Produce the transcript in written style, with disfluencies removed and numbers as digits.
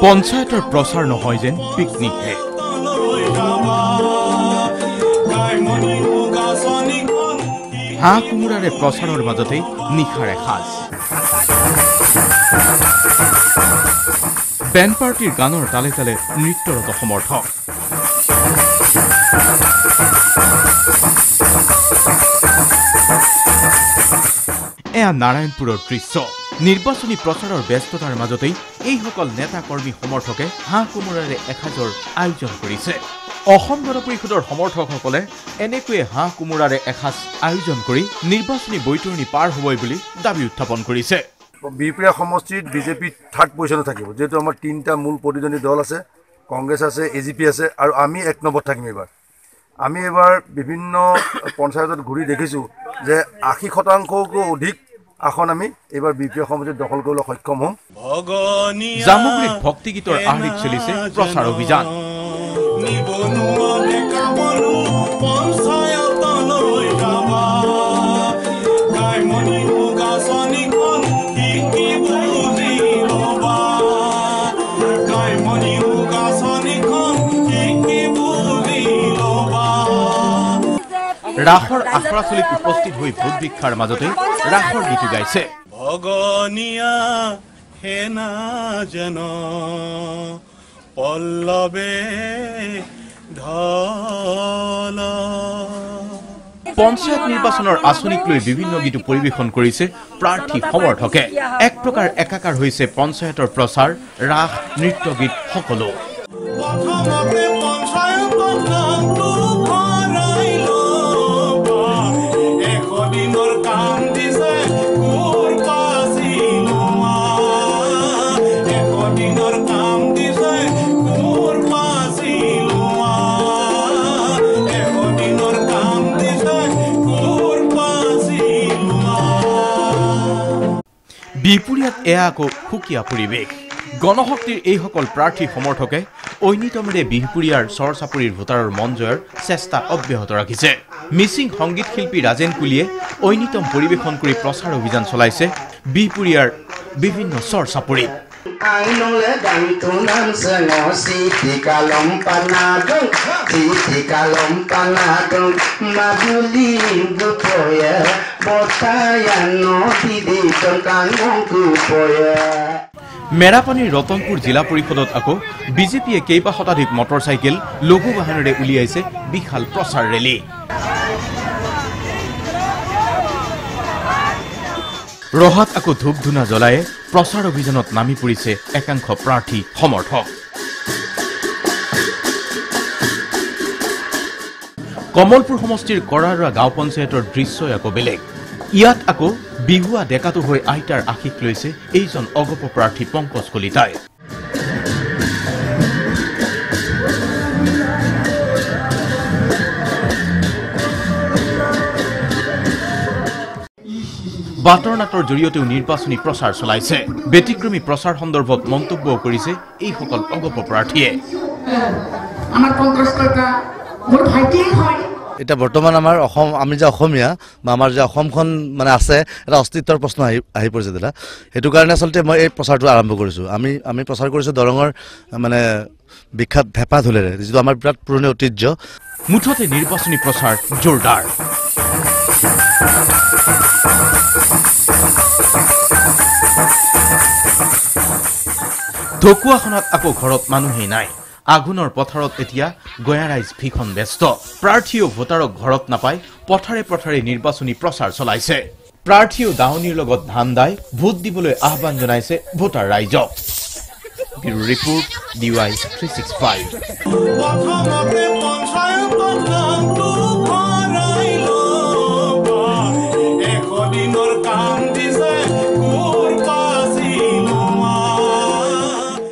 পঞ্চায়তৰ প্ৰচাৰ নহয় যেন পিকনিকহে হাঁহ কোমোৰাৰে প্ৰচাৰৰ মাজতে নিশাৰ এসাজ বেণ্ড পাৰ্টিৰ গানৰ তালে তালে নৃত্যৰত সমৰ্থক এয়া নাৰায়ণপুৰৰ দৃশ্য নিৰ্বাচনী প্ৰচাৰৰ ব্যস্ততাৰ মাজতেই এইসকল নেতা কৰ্মী সমৰ্থকে হাঁহ কোমোৰাৰে এসাজৰ আয়োজন কৰিছে অসম গণ পৰিষদৰ সমৰ্থকসকলে এনেকৈয়ে হাঁহ কোমোৰাৰে এসাজ আয়োজন কৰি নিৰ্বাচনী বৈতৰণি পাৰ হ'বই বুলি দাবী উত্থাপন কৰিছে বিহপুৰীয়া সমষ্টিত বিজেপি থাৰ্ড পজিশ্যনত থাকিব যেহেতু আমাৰ তিনিটা মূল প্ৰতিদ্বন্দ্বী দল আছে কংগ্ৰেছ আছে এজিপি আছে আৰু আমি এক নম্বৰত থাকিম এইবাৰ আমি এবাৰ বিভিন্ন পঞ্চায়তত ঘূৰি দেখিছোঁ যে ৮০%তকৈ অধিক আসন আমি এবাৰ বিহপুৰীয়া সমষ্টিত দখল কৰিবলৈ সক্ষম হ'ম জামুগুৰিত ভক্তিগীতৰ আহৰিত চলিছে প্ৰচাৰ অভিযান ৰাসৰ আখৰাচলীত উপস্থিত হৈ ভোট ভিক্ষাৰ মাজতে ৰাসৰ গীত গাইছে ভগনীয়া হেনা যেন পল্লৱে ঢল পঞ্চায়ত নিৰ্বাচনৰ আঁচনিক লৈ বিভিন্ন গীত পৰিৱেশন কৰিছে প্ৰাৰ্থী সমৰ্থকে এক প্ৰকাৰ একাকাৰ হৈছে পঞ্চায়তৰ প্ৰচাৰ ৰাস নৃত্য গীত সকলো বিহপুৰীয়াত এয়া আকৌ সুকীয়া পৰিৱেশ গণশক্তিৰ এইসকল প্ৰাৰ্থী সমৰ্থকে ঐনিতমেৰে বিহপুৰীয়াৰ চৰচাপৰিৰ ভোটাৰৰ মন জয়ৰ চেষ্টা অব্যাহত ৰাখিছে মিচিং সংগীত শিল্পী ৰাজেন কুলিয়ে ঐনিতম পৰিৱেশন কৰি প্ৰচাৰ অভিযান চলাইছে বিহপুৰীয়াৰ বিভিন্ন চৰচাপৰিত Ainole gantunam sengo siti kalom panadong maduli gupoya botaya no didi tongkangong gupoya মেৰাপানীৰ Ratanpur জিলা পৰিষদত আকৌ বিজেপিয়ে কেইবা শতাধিক মটৰচাইকেল লঘু বাহনেৰে উলিয়াইছে বিশাল প্ৰচাৰ ৰেলী ৰহাত আকৌ ধূপ ধূনা জ্বলায়ে প্ৰচাৰ অভিযানত নামি পৰিছে একাংশ প্ৰাৰ্থী সমৰ্থক কমলপুৰ সমষ্টিৰ কৰাৰা গাঁও পঞ্চায়তৰ দৃশ্য আকৌ বেলেগ ইয়াত আকৌ বিহুৱা ডেকাটো হৈ আইতাৰ আশীষ লৈছে এইজন অগপ প্ৰাৰ্থী পংকজ কলিতাই বাটৰ নাটৰ জৰিয়তেও নিৰ্বাচনী প্ৰচাৰ চলাইছে ব্যতিক্ৰমী প্ৰচাৰ সন্দৰ্ভত মন্তব্য কৰিছে এইসকল অগপ প্ৰাৰ্থীয়ে আমাৰ পংকজ কলিতা মোৰ ভাইটি হয় এটা বৰ্তমান আমাৰ অসম আমি যে অসমীয়া বা আমাৰ যে অসমখন মানে আছে এটা অস্তিত্বৰ প্ৰশ্ন আহি পৰিছে দাদা সেইটো কাৰণে আচলতে মই এই প্ৰচাৰটো আৰম্ভ কৰিছোঁ আমি প্ৰচাৰ কৰিছোঁ দৰঙৰ মানে বিখ্যাত ভেপা ঢোলেৰে যিটো আমাৰ বিৰাট পুৰণি ঐতিহ্য মুঠতে নিৰ্বাচনী প্ৰচাৰ জোৰদাৰ ঢকুৱাখনত আকৌ ঘৰত মানুহেই নাই আগুনৰ পথাৰত এতিয়া গয়া ৰাইজ ভীষণ ব্যস্ত প্ৰাৰ্থীও ভোটাৰক ঘৰত নাপাই পথাৰে পথাৰে নিৰ্বাচনী প্ৰচাৰ চলাইছে প্ৰাৰ্থীও দাৱনীৰ লগত ধান দাই ভোট দিবলৈ আহ্বান জনাইছে ভোটাৰ ৰাইজক ব্যুৰো ৰিপৰ্ট DY 365